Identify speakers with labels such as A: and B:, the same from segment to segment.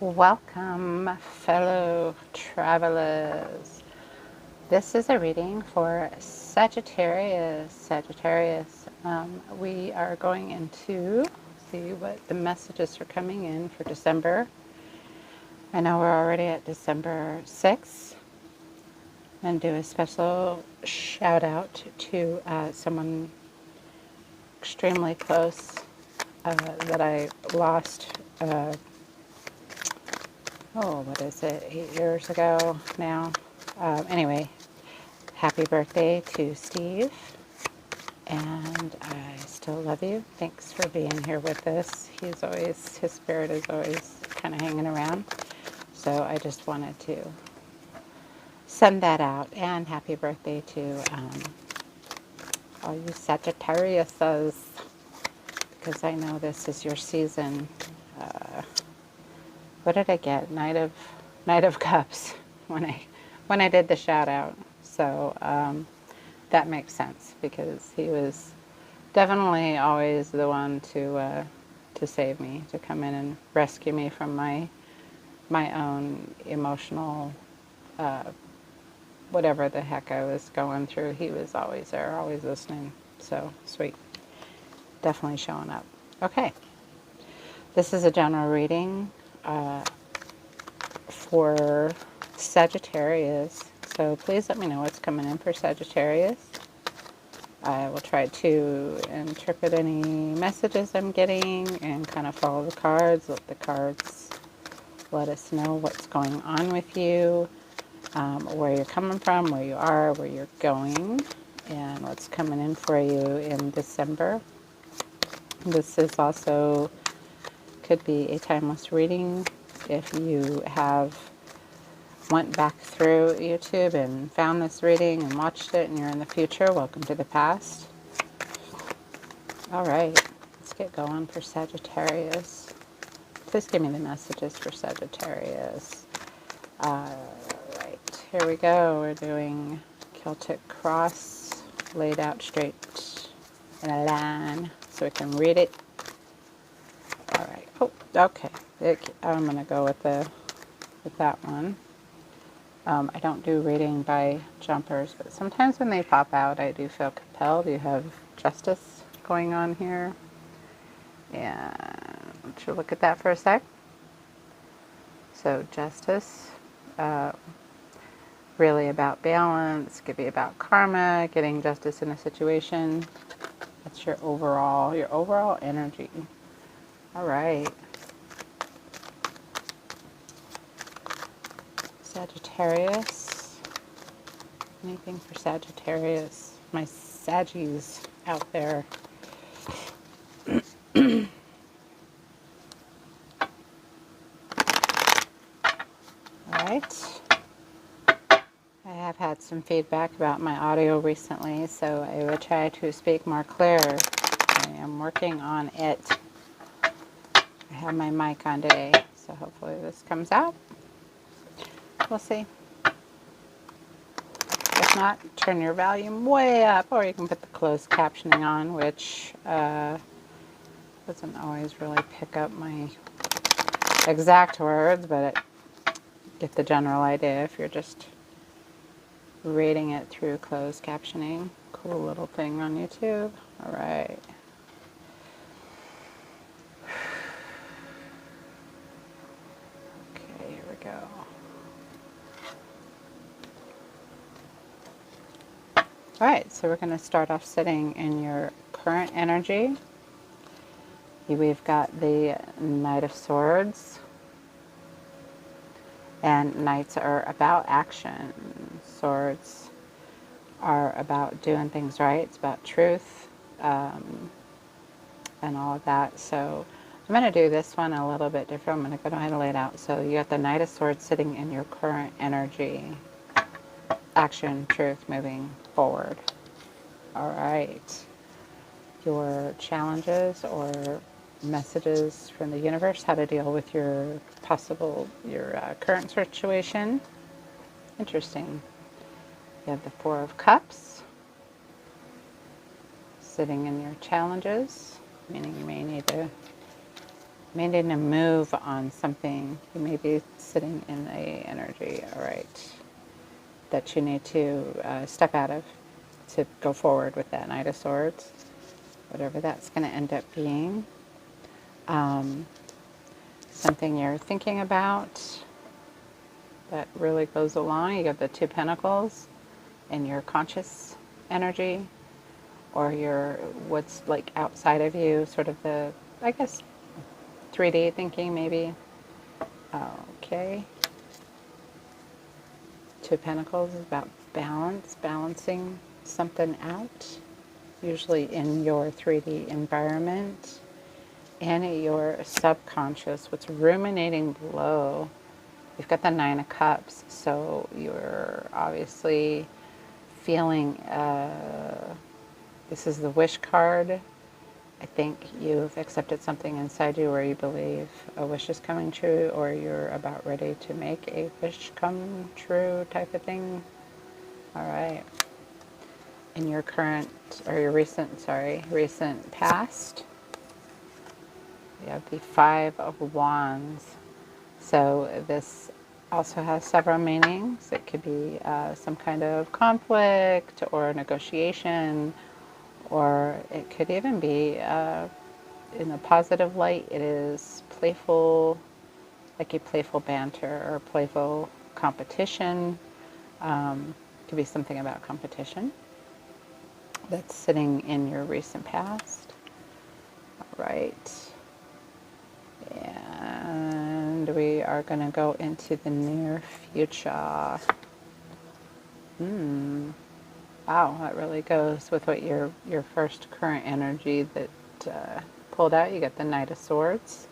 A: Welcome, fellow travelers. This is a reading for Sagittarius. We are going into see what the messages are coming in for December. I know we're already at December 6th. And do a special shout out to someone extremely close that I lost. What is it? 8 years ago now. Anyway, happy birthday to Steve. And I still love you. Thanks for being here with us. His spirit is always kind of hanging around. So I just wanted to send that out. And happy birthday to all you Sagittariuses, because I know this is your season. What did I get? Knight of Cups when I did the shout out. So that makes sense, because he was definitely always the one to save me, to come in and rescue me from my own emotional whatever the heck I was going through. He was always there, always listening. So sweet. Definitely showing up. Okay. This is a general reading for Sagittarius. So please let me know what's coming in for Sagittarius. I will try to interpret any messages I'm getting and kind of follow the cards. Let the cards let us know what's going on with you, where you're coming from, where you are, where you're going, and what's coming in for you in December. This is also could be a timeless reading. If you have went back through YouTube and found this reading and watched it and you're in the future, welcome to the past. All right, let's get going for Sagittarius. Please give me the messages for Sagittarius. Right, here we go. We're doing Celtic cross laid out straight in a line so we can read it. All right. Oh, okay. I'm going to go with that one. I don't do reading by jumpers, but sometimes when they pop out, I do feel compelled. You have justice going on here. And should look at that for a sec. So justice, really about balance, could be about karma, getting justice in a situation. That's your overall energy. All right. Sagittarius. Anything for Sagittarius? My Saggies out there. All right. I have had some feedback about my audio recently, so I will try to speak more clear. I am working on it. I have my mic on today, so hopefully this comes out. We'll see. If not, turn your volume way up, or you can put the closed captioning on, which doesn't always really pick up my exact words, but get the general idea if you're just reading it through closed captioning. Cool little thing on YouTube. All right. Okay, here we go. All right, so we're going to start off sitting in your current energy. We've got the Knight of Swords. And Knights are about action. Swords are about doing things right. It's about truth and all of that. So I'm going to do this one a little bit different. I'm going to go ahead and lay it out. So you got the Knight of Swords sitting in your current energy. Action, truth, moving forward. All right. Your challenges or messages from the universe, how to deal with your current situation. Interesting. You have the Four of Cups sitting in your challenges, meaning you may need to needing to move on something. You may be sitting in a energy, all right, that you need to step out of to go forward with that Knight of Swords, whatever that's going to end up being. Something you're thinking about that really goes along. You got the Two Pentacles in your conscious energy, or your what's like outside of you, sort of the, I guess, 3D thinking maybe. Okay. Two of Pentacles is about balance, balancing something out, usually in your 3D environment, and your subconscious, what's ruminating below. You've got the Nine of Cups, so you're obviously feeling, this is the wish card. I think you've accepted something inside you where you believe a wish is coming true, or you're about ready to make a wish come true type of thing. All right. In your current, or your recent past, you have the Five of Wands. So this also has several meanings. It could be some kind of conflict or negotiation, or it could even be, in a positive light, it is playful, like a playful banter or playful competition. Could be something about competition that's sitting in your recent past. All right. And we are going to go into the near future. Wow, that really goes with what your first current energy that pulled out. You got the Knight of Swords.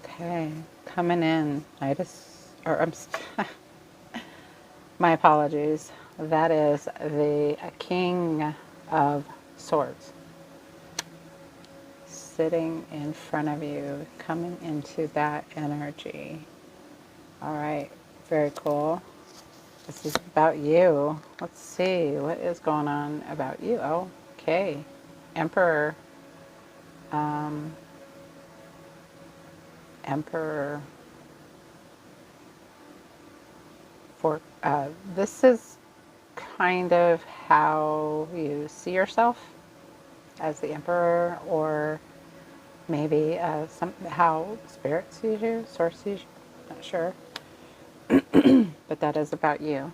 A: Okay, coming in. My apologies. That is the King of Swords. Sitting in front of you, coming into that energy. All right, very cool. This is about you. Let's see, what is going on about you? Oh, okay. Emperor. Emperor. This is kind of how you see yourself, as the Emperor, or maybe how Spirit sees you, Source sees you, not sure. But that is about you.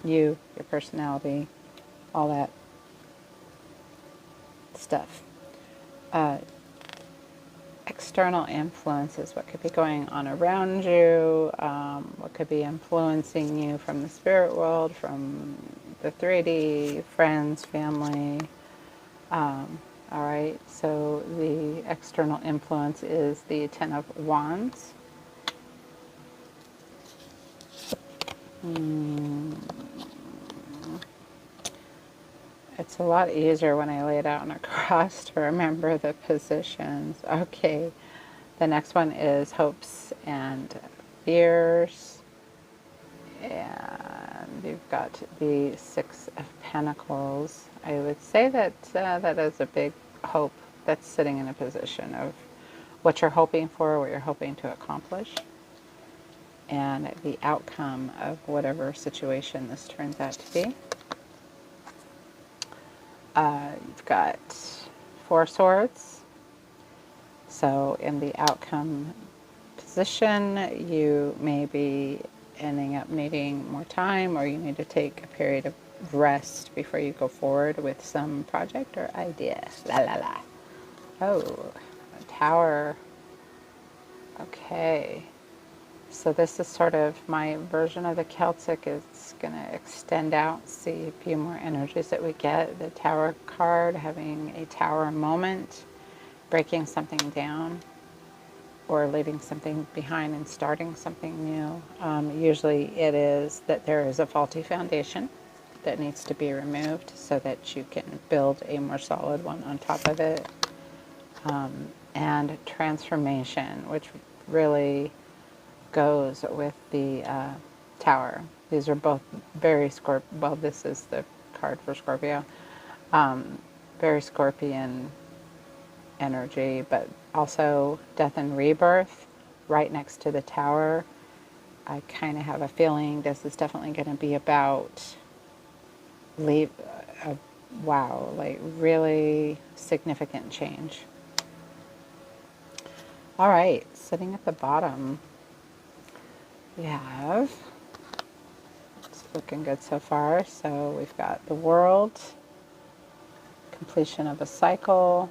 A: You, your personality, all that stuff. External influences, what could be going on around you, what could be influencing you from the spirit world, from the 3D, friends, family. All right, so the external influence is the Ten of Wands. It's a lot easier when I lay it out on a cross to remember the positions. Okay, the next one is hopes and fears. And you've got the Six of Pentacles. I would say that that is a big hope that's sitting in a position of what you're hoping for, what you're hoping to accomplish, and the outcome of whatever situation this turns out to be. You've got Four Swords. So in the outcome position, you may be ending up needing more time, or you need to take a period of rest before you go forward with some project or idea. La la la. Oh, a Tower. Okay. So this is sort of my version of the Celtic. It's going to extend out, see a few more energies that we get. The Tower card, having a tower moment, breaking something down, or leaving something behind and starting something new. Usually it is that there is a faulty foundation that needs to be removed so that you can build a more solid one on top of it. And transformation, which really goes with the Tower. These are both very well, this is the card for Scorpio. Very Scorpion energy, but also death and rebirth right next to the Tower. I kind of have a feeling this is definitely going to be about wow, like really significant change. All right, sitting at the bottom, we have, it's looking good so far. So we've got the World, completion of a cycle,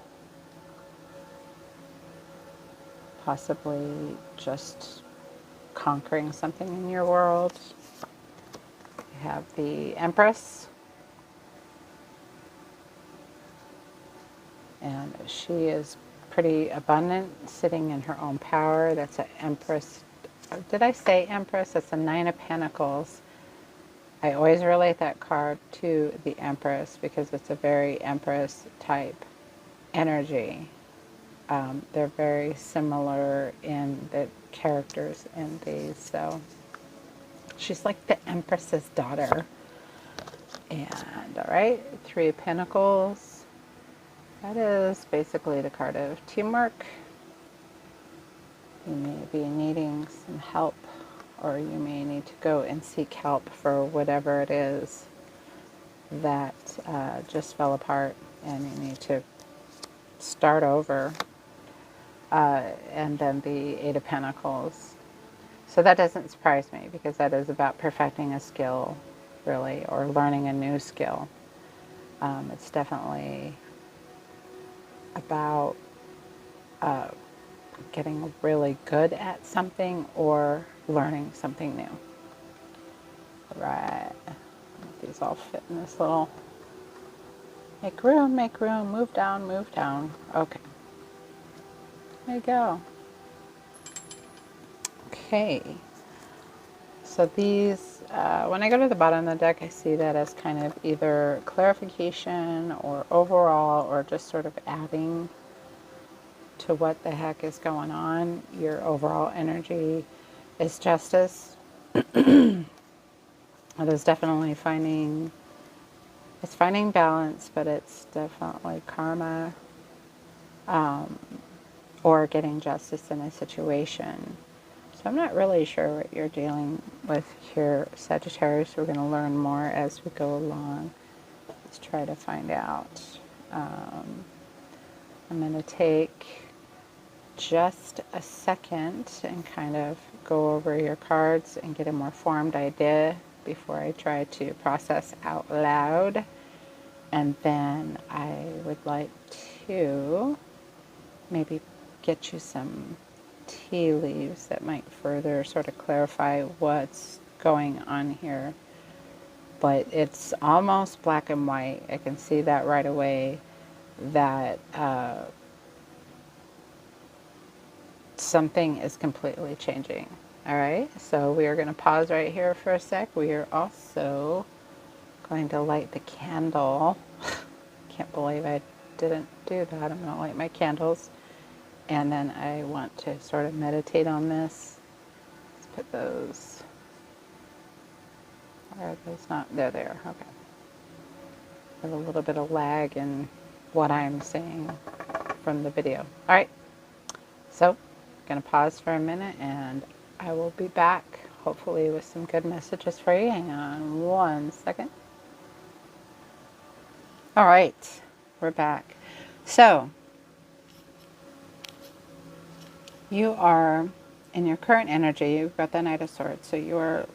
A: possibly just conquering something in your world. We have the Empress, and she is pretty abundant, sitting in her own power. That's an Empress. Did I say Empress? That's a Nine of Pentacles. I always relate that card to the Empress because it's a very Empress type energy. They're very similar in the characters in these. So she's like the Empress's daughter. And all right, Three of Pentacles. That is basically the card of teamwork. You may be needing some help, or you may need to go and seek help for whatever it is that just fell apart, and you need to start over. And then the Eight of Pentacles. So that doesn't surprise me because that is about perfecting a skill, really, or learning a new skill. It's definitely about getting really good at something or learning something new. Right. These all fit in this little, make room, move down, move down. Okay. There you go. Okay. So these, when I go to the bottom of the deck, I see that as kind of either clarification or overall, or just sort of adding to what the heck is going on. Your overall energy is justice. It is definitely finding balance, but it's definitely karma, or getting justice in a situation. So I'm not really sure what you're dealing with here, Sagittarius. We're going to learn more as we go along. Let's try to find out. I'm going to take just a second and kind of go over your cards and get a more formed idea before I try to process out loud. And then I would like to maybe get you some tea leaves that might further sort of clarify what's going on here. But it's almost black and white. I can see that right away, that something is completely changing. All right, so we are going to pause right here for a sec. We are also going to light the candle. Can't believe I didn't do that. I'm going to light my candles. And then I want to sort of meditate on this. Let's put those, are those not, there they are, okay. There's a little bit of lag in what I'm saying from the video. All right, so I'm gonna pause for a minute and I will be back, hopefully with some good messages for you. Hang on one second. All right, we're back. So, you are, in your current energy, you've got the Knight of Swords, so you are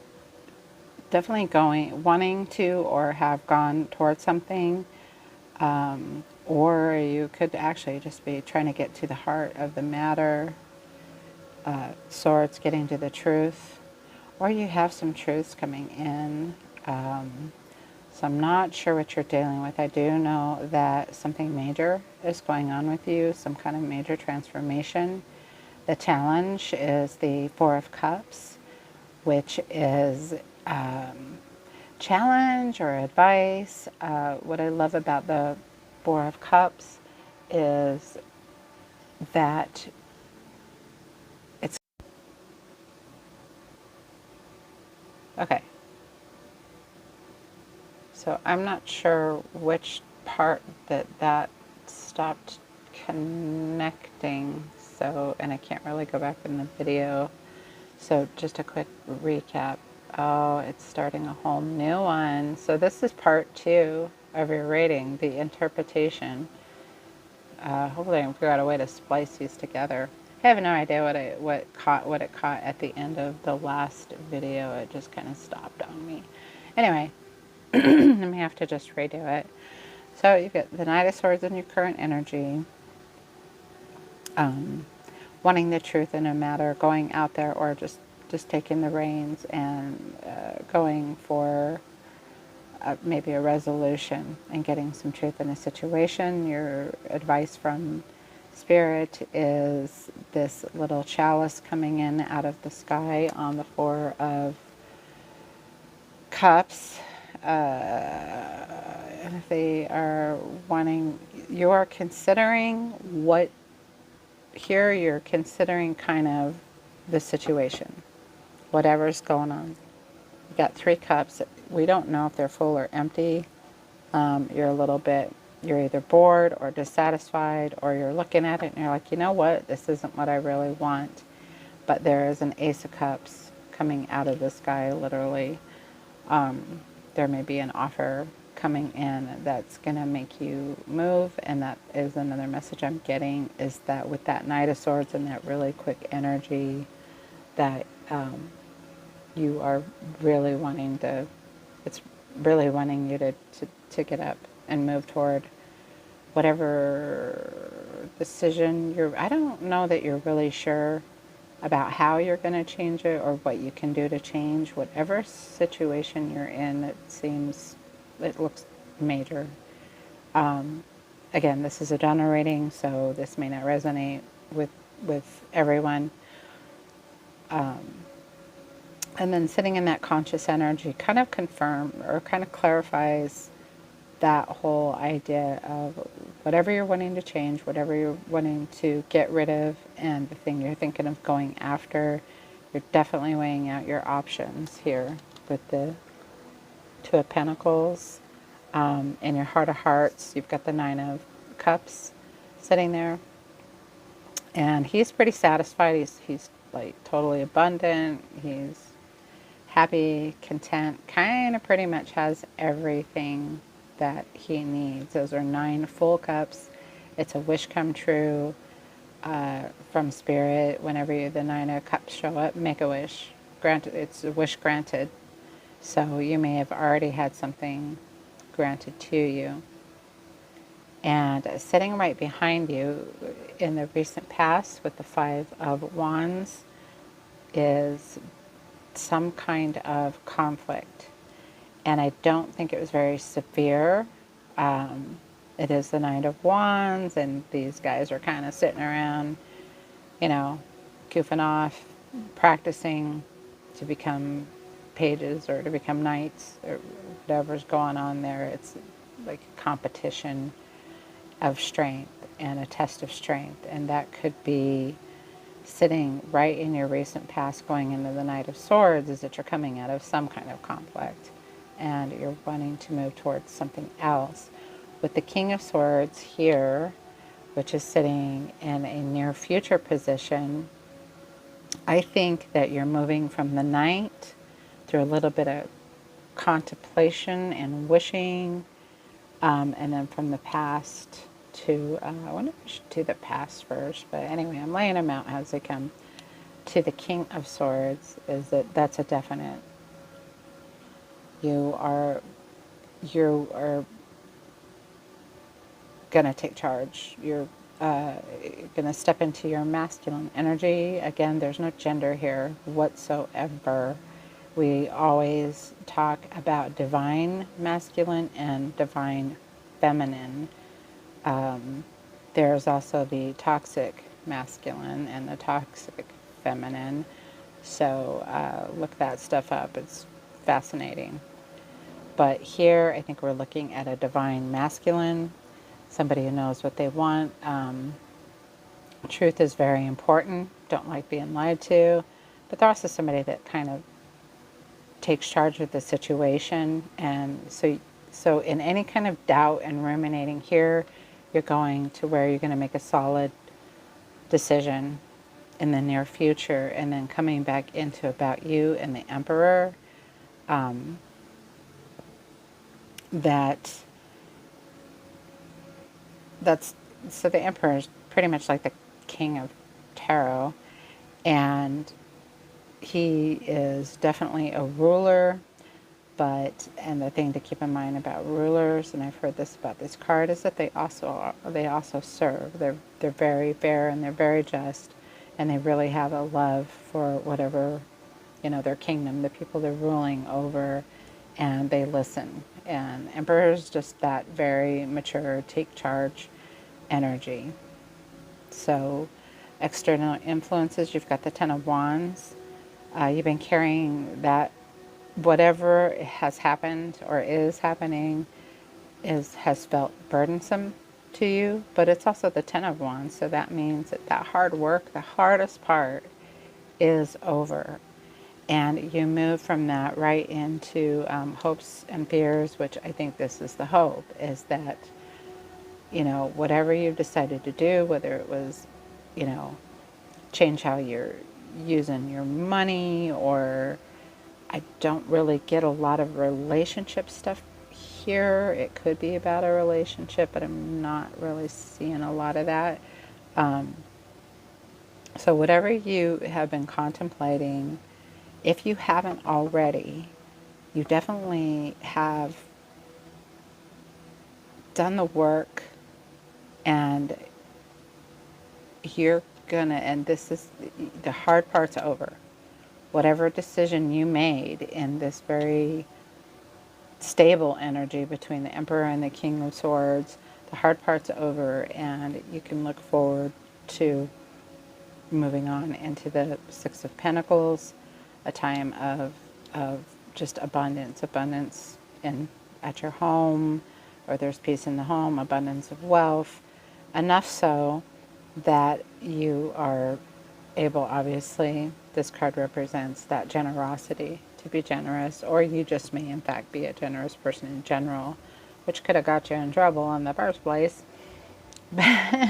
A: definitely wanting to, or have gone towards something, or you could actually just be trying to get to the heart of the matter. Swords, getting to the truth, or you have some truths coming in. So I'm not sure what you're dealing with. I do know that something major is going on with you, some kind of major transformation. The challenge is the Four of Cups, which is challenge or advice. What I love about the Four of Cups is that it's okay. So I'm not sure which part that stopped connecting. So, and I can't really go back in the video. So just a quick recap. Oh, it's starting a whole new one. So this is part 2 of your reading, the interpretation. Hopefully I can figure out a way to splice these together. I have no idea what it caught at the end of the last video. It just kind of stopped on me. Anyway, I may have to just redo it. So you've got the Knight of Swords in your current energy. Wanting the truth in a matter, going out there, or just taking the reins and going for maybe a resolution and getting some truth in a situation. Your advice from Spirit is this little chalice coming in out of the sky on the 4 of Cups. They are wanting, you are considering what, here you're considering kind of the situation, whatever's going on. You've got 3 cups. We don't know if they're full or empty. You're a little bit, you're either bored or dissatisfied, or you're looking at it and you're like, you know what, this isn't what I really want. But there is an Ace of Cups coming out of the sky, literally. There may be an offer coming in that's going to make you move, and that is another message I'm getting, is that with that Knight of Swords and that really quick energy, that you are really wanting to, it's really wanting you to get up and move toward whatever decision I don't know that you're really sure about how you're going to change it or what you can do to change whatever situation you're in. It looks major. Again, this is a general reading, so this may not resonate with everyone. And then sitting in that conscious energy kind of clarifies that whole idea of whatever you're wanting to change, whatever you're wanting to get rid of, and the thing you're thinking of going after. You're definitely weighing out your options here with the 2 of Pentacles. In your heart of hearts, you've got the 9 of Cups sitting there. And he's pretty satisfied. He's like totally abundant. He's happy, content, kind of pretty much has everything that he needs. Those are 9 full cups. It's a wish come true from Spirit. Whenever the 9 of Cups show up, make a wish. Granted, it's a wish granted. So you may have already had something granted to you. And sitting right behind you in the recent past with the 5 of Wands is some kind of conflict. And I don't think it was very severe. It is the Knight of Wands, and these guys are kind of sitting around, you know, goofing off, practicing to become pages or to become knights or whatever's going on there. It's like a competition of strength and a test of strength, and that could be sitting right in your recent past going into the Knight of Swords, is that you're coming out of some kind of conflict and you're wanting to move towards something else. With the King of Swords here, which is sitting in a near future position, I think that you're moving from the Knight through a little bit of contemplation and wishing, and then from the past to, I wonder if I should do the past first, but anyway, I'm laying them out as they come. To the King of Swords, is that's a definite. You are going to take charge. You're going to step into your masculine energy. Again, there's no gender here whatsoever. We always talk about divine masculine and divine feminine. There's also the toxic masculine and the toxic feminine. So look that stuff up. It's fascinating. But here, I think we're looking at a divine masculine, somebody who knows what they want. Truth is very important. Don't like being lied to. But they're also somebody that kind of takes charge of the situation. And so in any kind of doubt and ruminating here, you're going to where you're going to make a solid decision in the near future, and then coming back into about you and the Emperor, that that's so the Emperor is pretty much like the king of tarot, and he is definitely a ruler. But, and the thing to keep in mind about rulers, and I've heard this about this card, is that they also serve. They're very fair and they're very just, and they really have a love for whatever, their kingdom, the people they're ruling over, and they listen. And Emperor is just that very mature, take charge energy. So, external influences, you've got the Ten of Wands. You've been carrying that. Whatever has happened or is happening has felt burdensome to you, but it's also the Ten of Wands, so that means that hard work, the hardest part, is over. And you move from that right into hopes and fears, which I think this is the hope, is that, whatever you've decided to do, whether it was, change how you're using your money, or I don't really get a lot of relationship stuff here. It could be about a relationship, but I'm not really seeing a lot of that. So whatever you have been contemplating, if you haven't already, you definitely have done the work, and you're gonna, and this is, the hard part's over. Whatever decision you made in this very stable energy between the Emperor and the King of Swords, the hard part's over, and you can look forward to moving on into the Six of Pentacles, a time of just abundance at your home, or there's peace in the home, abundance of wealth, enough so that you are able, obviously, this card represents that generosity, to be generous, or you just may in fact be a generous person in general, which could have got you in trouble in the first place,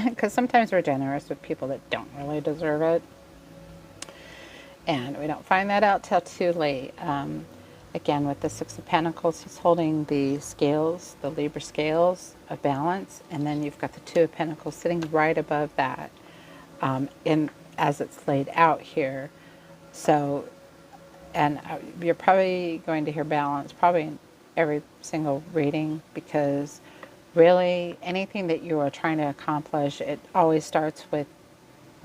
A: because sometimes we're generous with people that don't really deserve it, and we don't find that out till too late. Again, with the Six of Pentacles, he's holding the scales, the Libra scales of balance, and then you've got the Two of Pentacles sitting right above that, as it's laid out here. So, and you're probably going to hear balance probably in every single reading, because really anything that you are trying to accomplish, it always starts with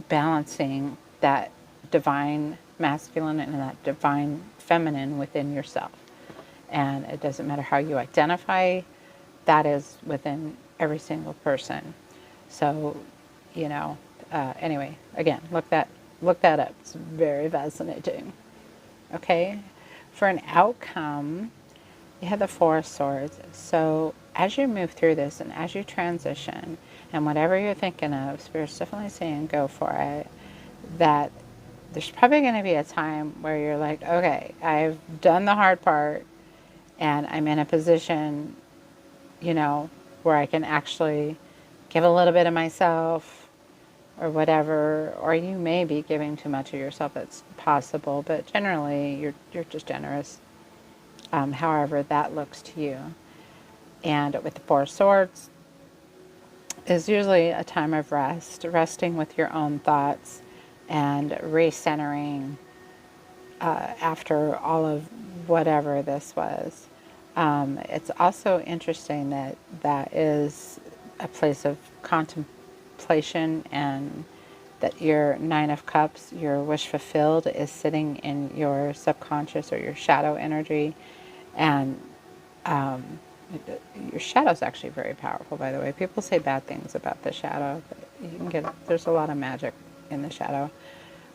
A: balancing that divine masculine and that divine feminine within yourself. And it doesn't matter how you identify, that is within every single person. So, anyway, again, look that up. It's very fascinating. Okay, for an outcome, you have the Four of Swords. So as you move through this and as you transition, and whatever you're thinking of, Spirit's definitely saying go for it, that there's probably going to be a time where you're like, okay, I've done the hard part, and I'm in a position, where I can actually give a little bit of myself, or whatever, or you may be giving too much of yourself. That's possible, but generally you're just generous, however that looks to you. And with the Four of Swords is usually a time of resting with your own thoughts and recentering after all of whatever this was. It's also interesting that is a place of contemplation, and that your Nine of Cups, your wish fulfilled, is sitting in your subconscious or your shadow energy. And your shadow is actually very powerful, by the way. People say bad things about the shadow, but you can there's a lot of magic in the shadow,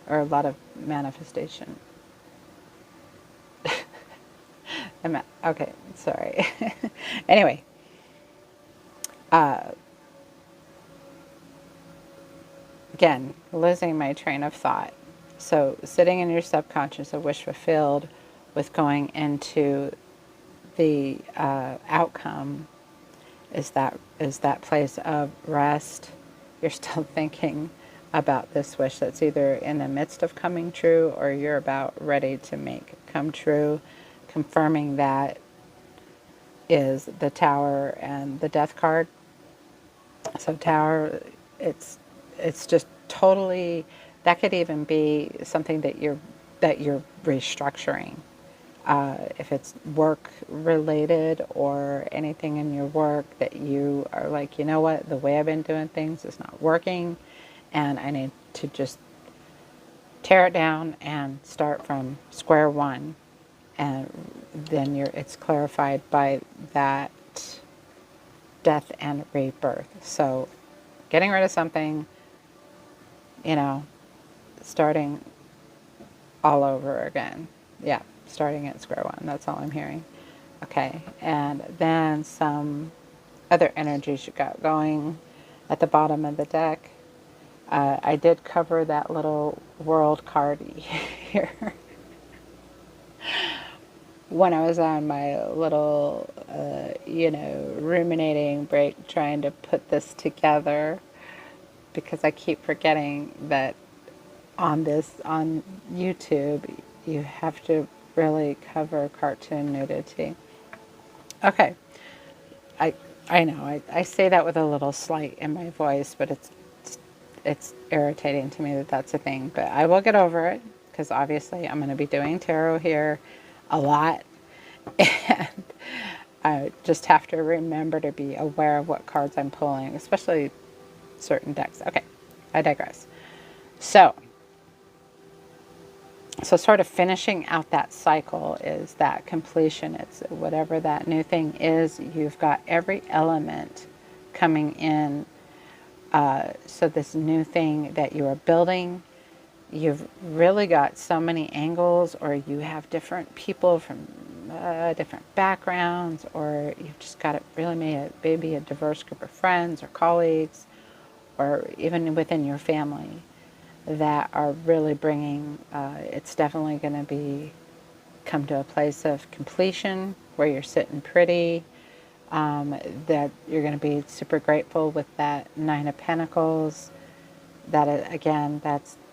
A: or a lot of manifestation. Okay, sorry. Anyway, again, losing my train of thought. So sitting in your subconscious, a wish fulfilled, with going into the outcome, is that place of rest. You're still thinking about this wish that's either in the midst of coming true or you're about ready to make come true. Confirming that is the Tower and the Death card. So Tower, it's just totally, that could even be something that you're restructuring. If it's work related or anything in your work that you are like, you know what, the way I've been doing things is not working, and I need to just tear it down and start from square one. And then it's clarified by that death and rebirth. So getting rid of something, starting all over again. Yeah, starting at square one. That's all I'm hearing. Okay, and then some other energies you got going at the bottom of the deck. I did cover that little world card here when I was on my little, ruminating break trying to put this together, because I keep forgetting that on YouTube, you have to really cover cartoon nudity. Okay. I know, I say that with a little slight in my voice, but it's irritating to me that that's a thing. But I will get over it, because obviously I'm going to be doing tarot here a lot. And I just have to remember to be aware of what cards I'm pulling, especially certain decks. Okay, I digress. So sort of finishing out that cycle is that completion. It's whatever that new thing is, you've got every element coming in. So this new thing that you are building, you've really got so many angles, or you have different people from different backgrounds, or you've just got it really made maybe a diverse group of friends or colleagues, or even within your family, that are really bringing, it's definitely going to come to a place of completion where you're sitting pretty, that you're going to be super grateful with that Nine of Pentacles. That, again,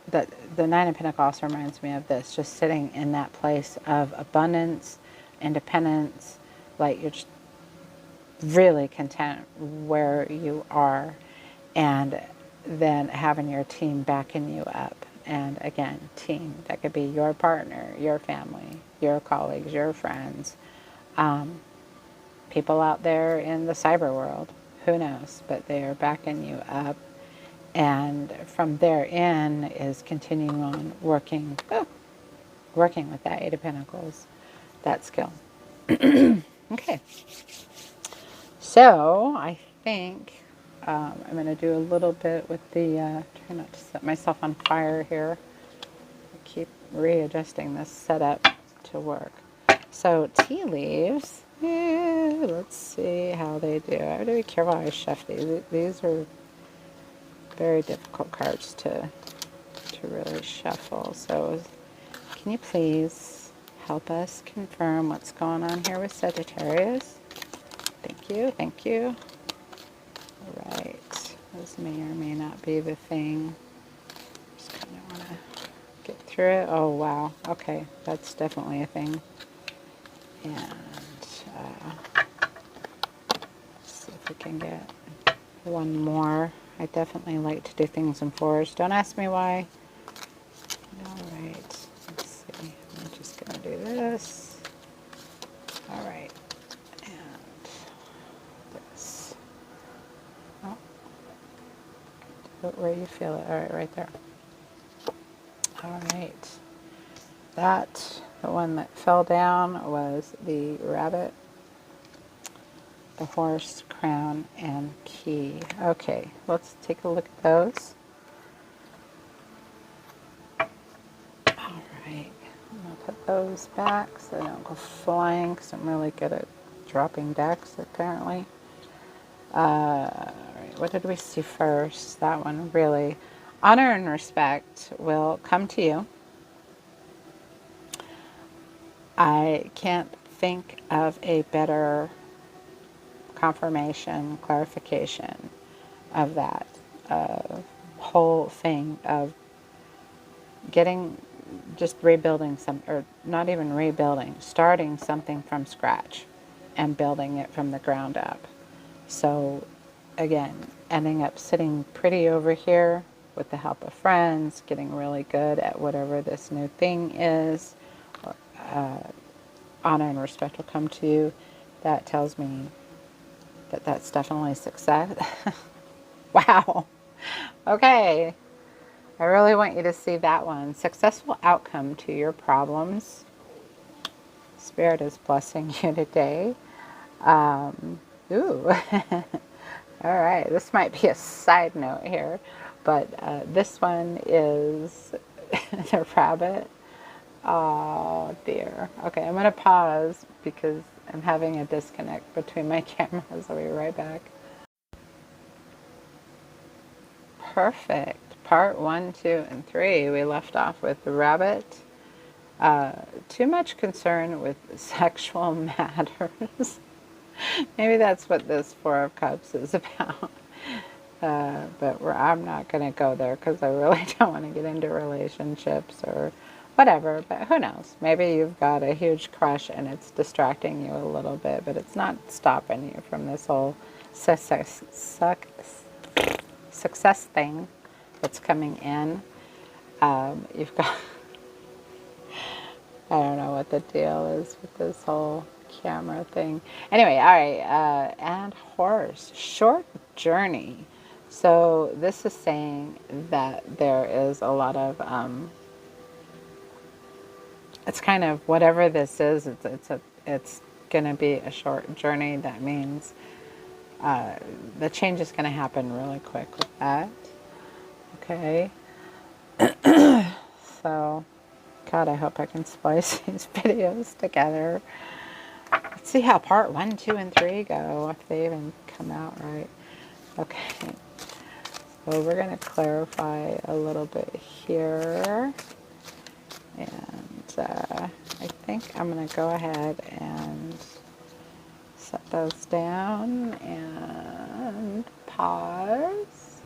A: the Nine of Pentacles also reminds me of this, just sitting in that place of abundance, independence, like you're just really content where you are, and then having your team backing you up. And again, team, that could be your partner, your family, your colleagues, your friends, people out there in the cyber world, who knows, but they are backing you up. And from there in is continuing on working with that Eight of Pentacles, that skill. Okay, so I think I'm going to do a little bit with the, try not to set myself on fire here. I keep readjusting this setup to work. So tea leaves, let's see how they do. I have to be careful how I shuffle these. These are very difficult cards to really shuffle. So can you please help us confirm what's going on here with Sagittarius? Thank you, thank you. All right, this may or may not be the thing. Just kind of want to get through it. Oh, wow. Okay, that's definitely a thing. And let's see if we can get one more. I definitely like to do things in fours. Don't ask me why. All right, let's see. I'm just going to do this. All right, and this. Oh, do it where you feel it. All right, right there. All right. The one that fell down was the rabbit, the horse, crown, and key. Okay, let's take a look at those. All right, I'm going to put those back so they don't go flying, because I'm really good at dropping decks, apparently. All right, what did we see first? That one, really. Honor and respect will come to you. I can't think of a better confirmation, clarification of that whole thing of getting, just rebuilding or not even rebuilding, starting something from scratch and building it from the ground up. So again, ending up sitting pretty over here with the help of friends, getting really good at whatever this new thing is. Honor and respect will come to you. That tells me that that's definitely success. Wow. Okay. I really want you to see that one. Successful outcome to your problems. Spirit is blessing you today. Ooh. All right. This might be a side note here, but this one is the rabbit. Oh dear. Okay, I'm going to pause because I'm having a disconnect between my cameras. I'll be right back. Perfect. Part 1, 2, and 3. We left off with the rabbit. Too much concern with sexual matters. Maybe that's what this Four of Cups is about. But I'm not going to go there because I really don't want to get into relationships or whatever. But who knows? Maybe you've got a huge crush and it's distracting you a little bit, but it's not stopping you from this whole success thing that's coming in. You've got, I don't know what the deal is with this whole camera thing. Anyway, all right, and horse, short journey. So this is saying that there is a lot of, it's kind of whatever this is, it's going to be a short journey. That means the change is going to happen really quick with that. Okay. So, God, I hope I can splice these videos together. Let's see how part 1, 2, and 3 go, if they even come out right. Okay. So we're going to clarify a little bit here. And I think I'm going to go ahead and set those down and pause.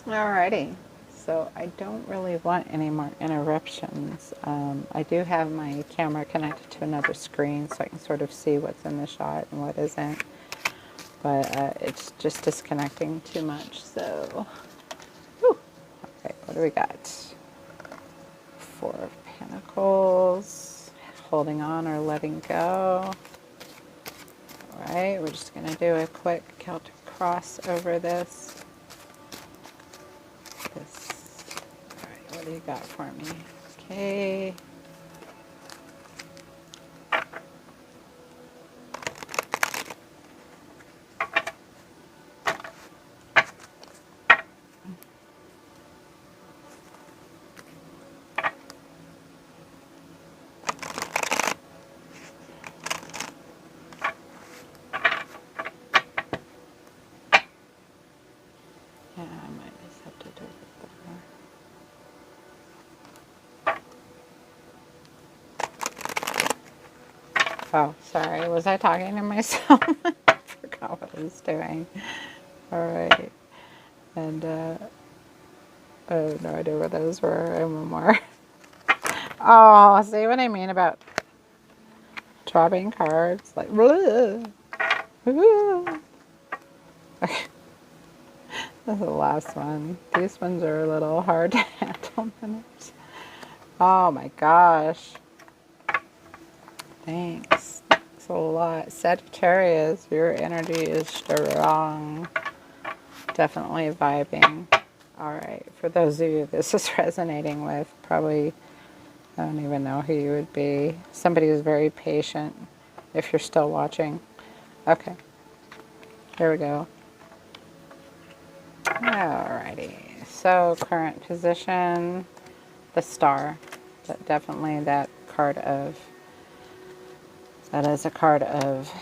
A: Alrighty. So I don't really want any more interruptions. I do have my camera connected to another screen so I can sort of see what's in the shot and what isn't. But it's just disconnecting too much. So, whew. Okay, what do we got? 4 of Pentacles, holding on or letting go. All right, we're just going to do a quick Celtic cross over this. All right, what do you got for me? Okay. Yeah, I might just have to do it there. Oh, sorry. Was I talking to myself? I forgot what I was doing. All right. And I have no idea what those were. And one more. Oh, see what I mean about dropping cards? Like, bleh. Okay. This is the last one. These ones are a little hard to handle. Oh my gosh. Thanks. Thanks a lot. Sagittarius, your energy is strong. Definitely vibing. Alright, for those of you this is resonating with, probably, I don't even know who you would be. Somebody who's very patient, if you're still watching. Okay. Here we go. Alrighty. So, current position, the star. Definitely that card of, that is a card of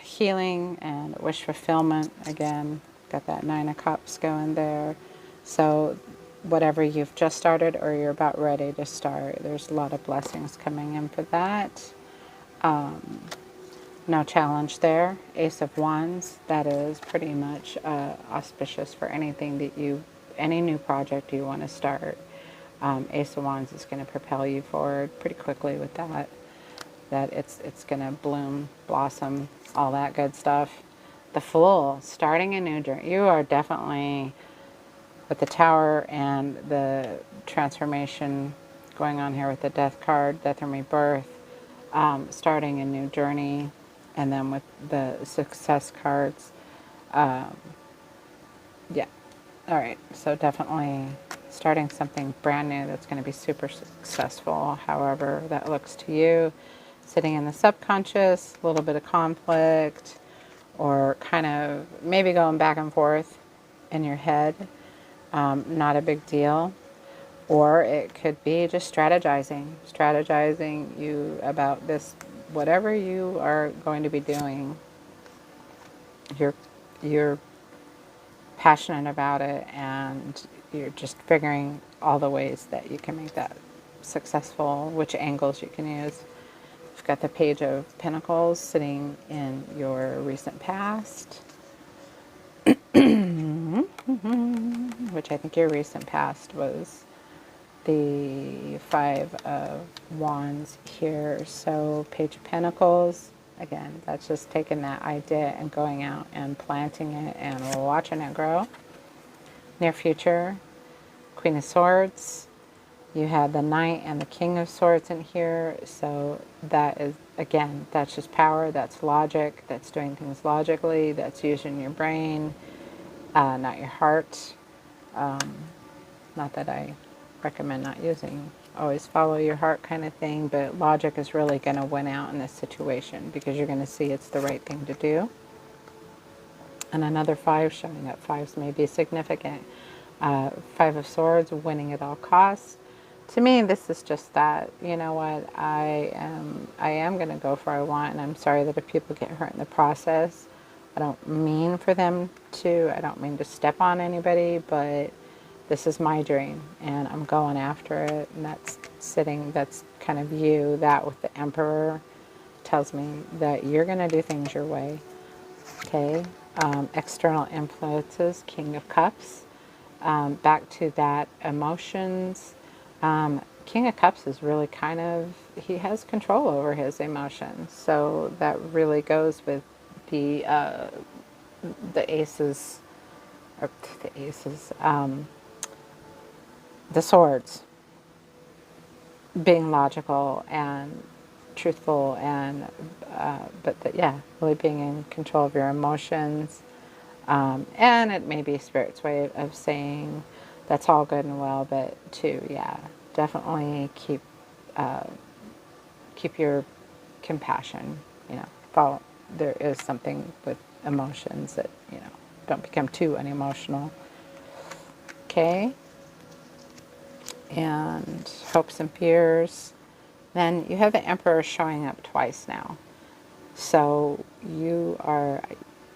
A: healing and wish fulfillment. Again, got that 9 of Cups going there. So whatever you've just started or you're about ready to start, there's a lot of blessings coming in for that. No challenge there. Ace of Wands, that is pretty much auspicious for anything that any new project you want to start. Ace of Wands is going to propel you forward pretty quickly with that. That it's going to bloom, blossom, all that good stuff. The Fool, starting a new journey. You are definitely, with the Tower and the transformation going on here with the Death card, Death and Rebirth, starting a new journey. And then with the Success cards, yeah. All right, so definitely starting something brand new that's going to be super successful, however that looks to you. Sitting in the subconscious, a little bit of conflict, or kind of maybe going back and forth in your head. Not a big deal. Or it could be just strategizing you about this, whatever you are going to be doing. You're passionate about it, and you're just figuring all the ways that you can make that successful, which angles you can use. You've got the Page of Pentacles sitting in your recent past, which I think your recent past was the Five of Wands here. So Page of Pentacles, again, that's just taking that idea and going out and planting it and watching it grow. Near future, Queen of Swords. You have the Knight and the King of Swords in here. So that is, again, that's just power, that's logic, that's doing things logically, that's using your brain, not your heart. Not that I recommend not using, always follow your heart kind of thing, but logic is really going to win out in this situation because you're going to see it's the right thing to do. And another 5 showing up. 5s may be significant. 5 of Swords, winning at all costs. To me, this is just that, you know what, I am going to go for what I want, and I'm sorry that if people get hurt in the process. I don't mean for them to, I don't mean to step on anybody, but this is my dream, and I'm going after it, and that's kind of you. That with the Emperor tells me that you're going to do things your way, okay? External influences, King of Cups. Back to that, emotions. King of Cups is really kind of, he has control over his emotions, so that really goes with the aces, or the aces, the swords, being logical and truthful, and yeah, really being in control of your emotions. And it may be Spirit's way of saying that's all good and well, but yeah, definitely keep your compassion. Follow. There is something with emotions that don't become too unemotional. Okay. And hopes and fears. Then you have the Emperor showing up twice now. So you are,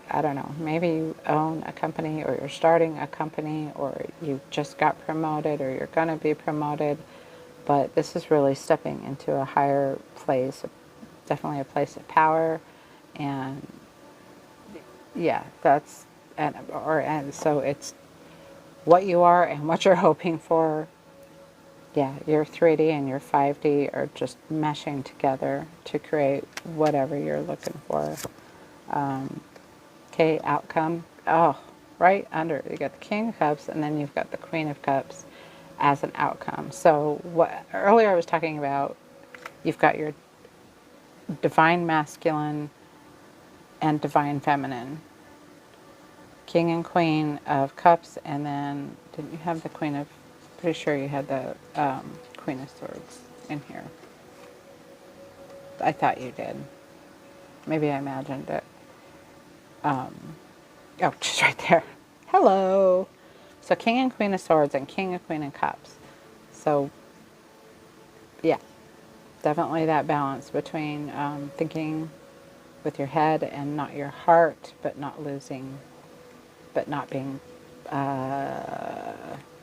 A: I don't know, maybe you own a company, or you're starting a company, or you just got promoted, or you're going to be promoted. But this is really stepping into a higher place, definitely a place of power. And yeah, and so it's what you are and what you're hoping for. Yeah, your 3D and your 5D are just meshing together to create whatever you're looking for. Okay, outcome. Oh, right under, you got the King of Cups, and then you've got the Queen of Cups as an outcome. So what earlier I was talking about, you've got your divine masculine and divine feminine. King and Queen of Cups, and then didn't you have the Queen of, pretty sure you had the Queen of Swords in here. I thought you did. Maybe I imagined it. Oh, she's right there. Hello. So King and Queen of Swords and King and Queen of Cups. So yeah, definitely that balance between thinking with your head and not your heart, but not being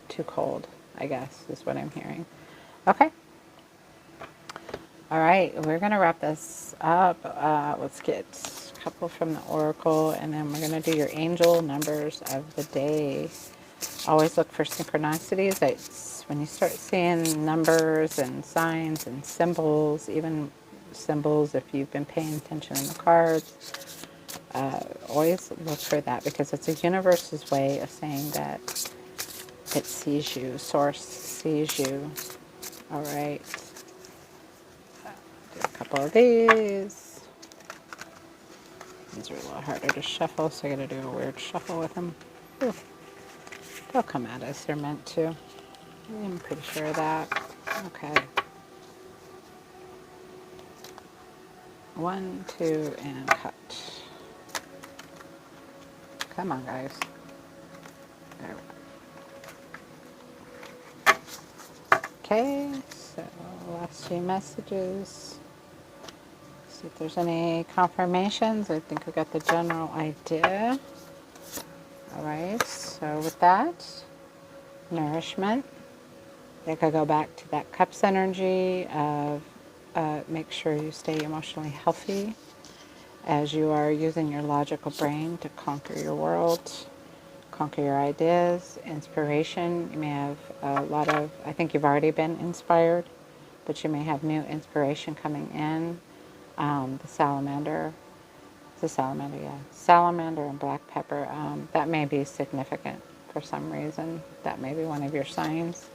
A: too cold, I guess, is what I'm hearing. Okay. All right, we're going to wrap this up. Let's get a couple from the Oracle, and then we're going to do your angel numbers of the day. Always look for synchronicities. When you start seeing numbers and signs and symbols, even symbols if you've been paying attention in the cards, always look for that, because it's a universe's way of saying that it sees you, source sees you. All right. Do a couple of these. These are a little harder to shuffle, so I got to do a weird shuffle with them. Ooh. They'll come out as they're meant to. I'm pretty sure of that. Okay. 1, 2, and cut. Come on, guys. There we go. Okay, so last few messages. See if there's any confirmations. I think we got the general idea. All right, so with that, nourishment. I think I go back to that cups energy of make sure you stay emotionally healthy as you are using your logical brain to conquer your world, conquer your ideas, inspiration. You may have a lot of, I think you've already been inspired, but you may have new inspiration coming in. The salamander, yeah. Salamander and black pepper, that may be significant for some reason. That may be one of your signs.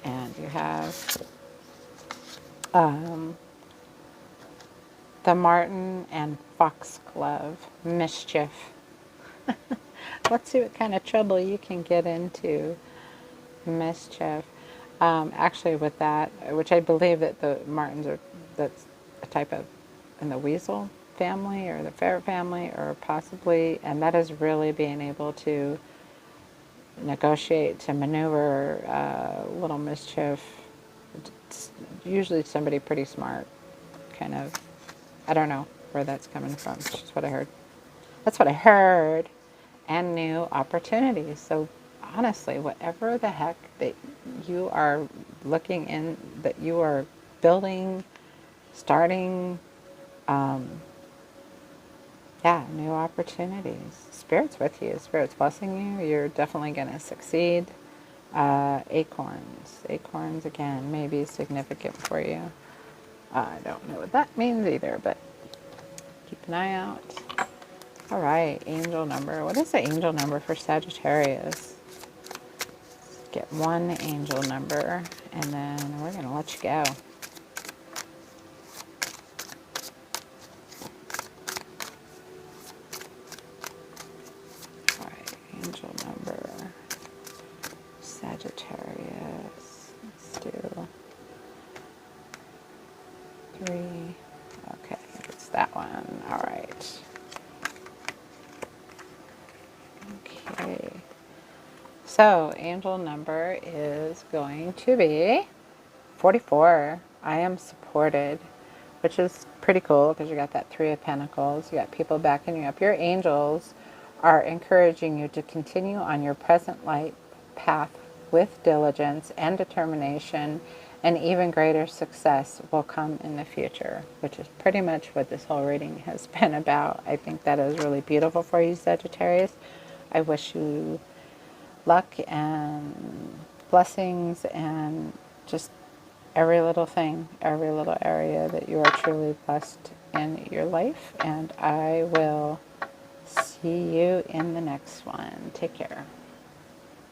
A: And you have the marten and foxglove, mischief. Let's see what kind of trouble you can get into. Mischief. Actually with that, which I believe that the martens are, that's a type of, in the weasel family or the ferret family, or possibly, and that is really being able to negotiate, to maneuver little mischief. It's usually somebody pretty smart, kind of. I don't know where that's coming from. It's just what I heard. That's what I heard. And new opportunities. So honestly, whatever the heck that you are looking in, that you are building, starting, yeah, new opportunities. Spirit's with you. Spirit's blessing you. You're definitely going to succeed. Acorns. Acorns, again, may be significant for you. I don't know what that means either, but keep an eye out. All right, angel number. What is the angel number for Sagittarius? Let's get one angel number, and then we're going to let you go. All right, angel number, Sagittarius. Let's do 3. Okay, it's that one. All right. Okay. So, angel number is going to be 44. I am supported, which is pretty cool because you got that 3 of Pentacles. You got people backing you up. Your angels are encouraging you to continue on your present light path with diligence and determination, and even greater success will come in the future, which is pretty much what this whole reading has been about. I think that is really beautiful for you, Sagittarius. I wish you luck and blessings and just every little thing, every little area that you are truly blessed in your life. And I will see you in the next one. Take care.